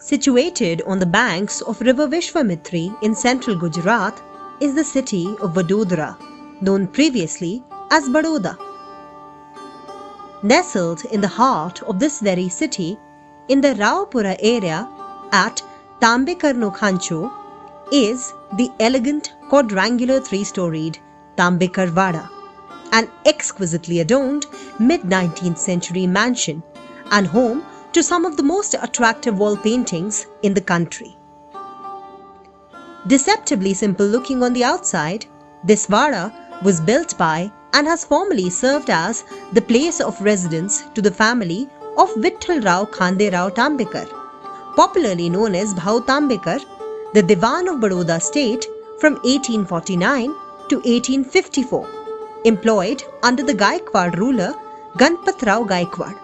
Situated on the banks of river Vishwamitri in central Gujarat is the city of Vadodara, known previously as Baroda. Nestled in the heart of this very city, in the Raopura area at Tambekar is the elegant quadrangular three-storied Tambekar Wada, an exquisitely adorned mid-19th century mansion and home to some of the most attractive wall paintings in the country. Deceptively simple looking on the outside, this Vada was built by and has formerly served as the place of residence to the family of Vitthal Rao Khande Rao Tambekar, popularly known as Bhau Tambekar, the Diwan of Baroda state from 1849 to 1854, employed under the Gaikwad ruler Ganpat Rao Gaikwad.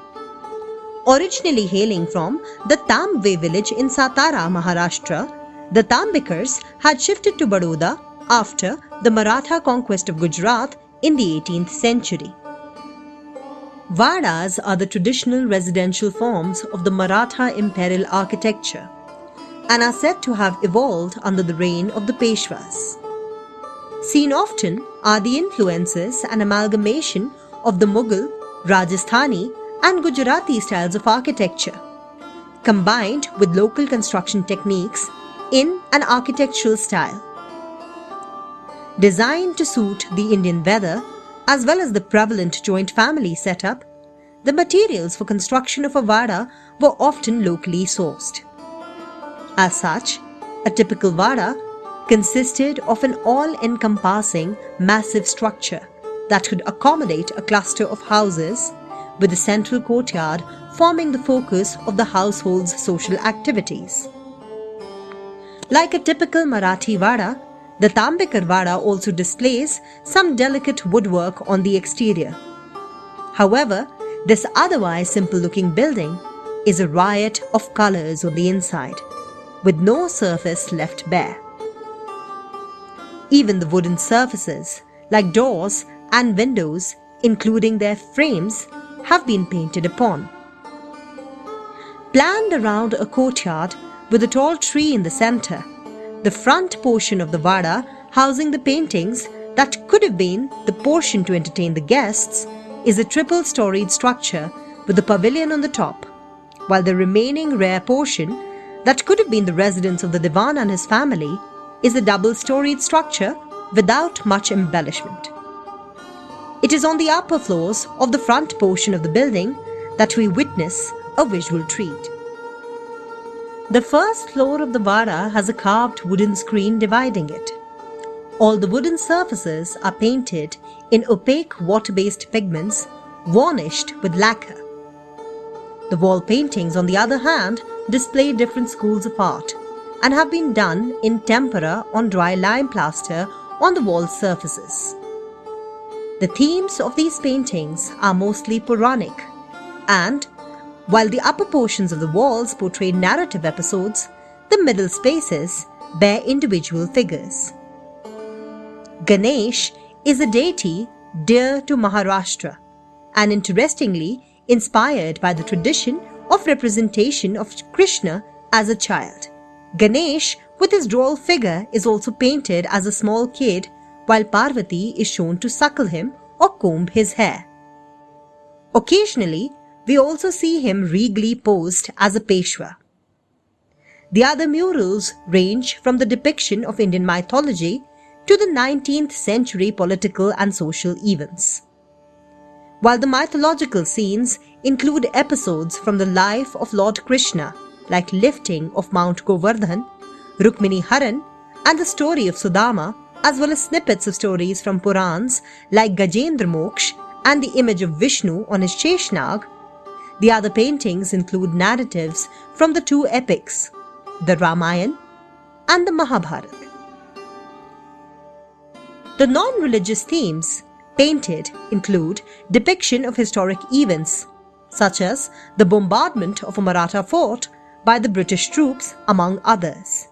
Originally hailing from the Tambve village in Satara, Maharashtra, the Tambekars had shifted to Baroda after the Maratha conquest of Gujarat in the 18th century. Vadas are the traditional residential forms of the Maratha imperial architecture and are said to have evolved under the reign of the Peshwas. Seen often are the influences and amalgamation of the Mughal, Rajasthani and Gujarati styles of architecture, combined with local construction techniques in an architectural style. Designed to suit the Indian weather as well as the prevalent joint family setup, the materials for construction of a Vada were often locally sourced. As such, a typical Vada consisted of an all-encompassing massive structure that could accommodate a cluster of houses, with the central courtyard forming the focus of the household's social activities. Like a typical Marathi Vada, the Tambekar Wada also displays some delicate woodwork on the exterior. However, this otherwise simple-looking building is a riot of colors on the inside, with no surface left bare. Even the wooden surfaces, like doors and windows, including their frames, have been painted upon. Planned around a courtyard with a tall tree in the center, the front portion of the Vada housing the paintings that could have been the portion to entertain the guests is a triple-storied structure with a pavilion on the top, while the remaining rear portion that could have been the residence of the Diwan and his family is a double-storied structure without much embellishment. It is on the upper floors of the front portion of the building that we witness a visual treat. The first floor of the Vada has a carved wooden screen dividing it. All the wooden surfaces are painted in opaque water-based pigments varnished with lacquer. The wall paintings, on the other hand, display different schools of art and have been done in tempera on dry lime plaster on the wall surfaces. The themes of these paintings are mostly Puranic, and while the upper portions of the walls portray narrative episodes, the middle spaces bear individual figures. Ganesh is a deity dear to Maharashtra and interestingly inspired by the tradition of representation of Krishna as a child. Ganesh, with his droll figure, is also painted as a small kid, while Parvati is shown to suckle him or comb his hair. Occasionally, we also see him regally posed as a Peshwa. The other murals range from the depiction of Indian mythology to the 19th century political and social events. While the mythological scenes include episodes from the life of Lord Krishna, like lifting of Mount Govardhan, Rukmini Haran, and the story of Sudama, as well as snippets of stories from Purans like Gajendra Moksh and the image of Vishnu on his Sheshnag, the other paintings include narratives from the two epics, the Ramayana and the Mahabharata. The non-religious themes painted include depiction of historic events, such as the bombardment of a Maratha fort by the British troops, among others.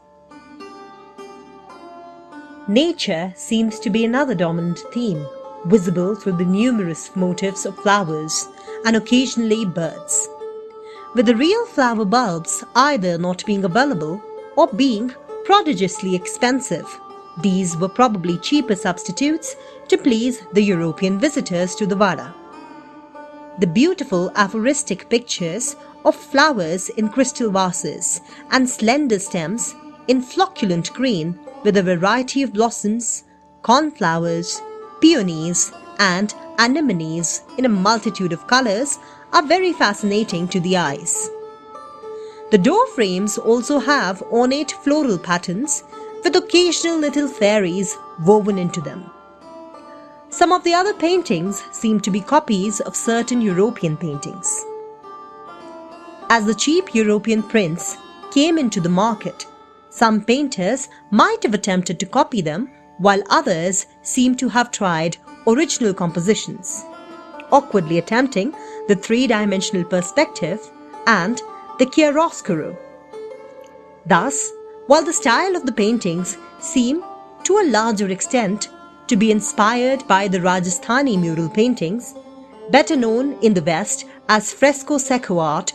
Nature seems to be another dominant theme, visible through the numerous motifs of flowers and occasionally birds. with the real flower bulbs either not being available or being prodigiously expensive. These were probably cheaper substitutes to please the European visitors to the Wada. The beautiful aphoristic pictures of flowers in crystal vases and slender stems in flocculent green with a variety of blossoms, cornflowers, peonies and anemones in a multitude of colors are very fascinating to the eyes. The door frames also have ornate floral patterns with occasional little fairies woven into them. Some of the other paintings seem to be copies of certain European paintings. As the cheap European prints came into the market, some painters might have attempted to copy them, while others seem to have tried original compositions, awkwardly attempting the three-dimensional perspective and the chiaroscuro. Thus, while the style of the paintings seem to a larger extent to be inspired by the Rajasthani mural paintings, better known in the West as fresco secco art,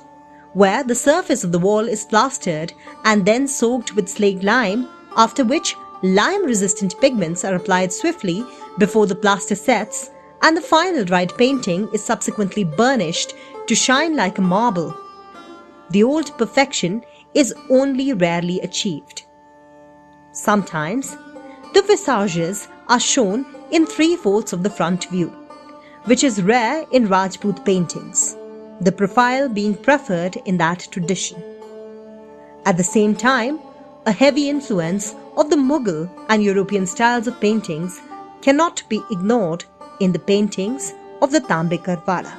where the surface of the wall is plastered and then soaked with slaked lime, after which lime-resistant pigments are applied swiftly before the plaster sets, and the final dried painting is subsequently burnished to shine like a marble. The old perfection is only rarely achieved. Sometimes, the visages are shown in 3/4 of the front view, which is rare in Rajput paintings, the profile being preferred in that tradition. At the same time, a heavy influence of the Mughal and European styles of paintings cannot be ignored in the paintings of the Tambekar Wada.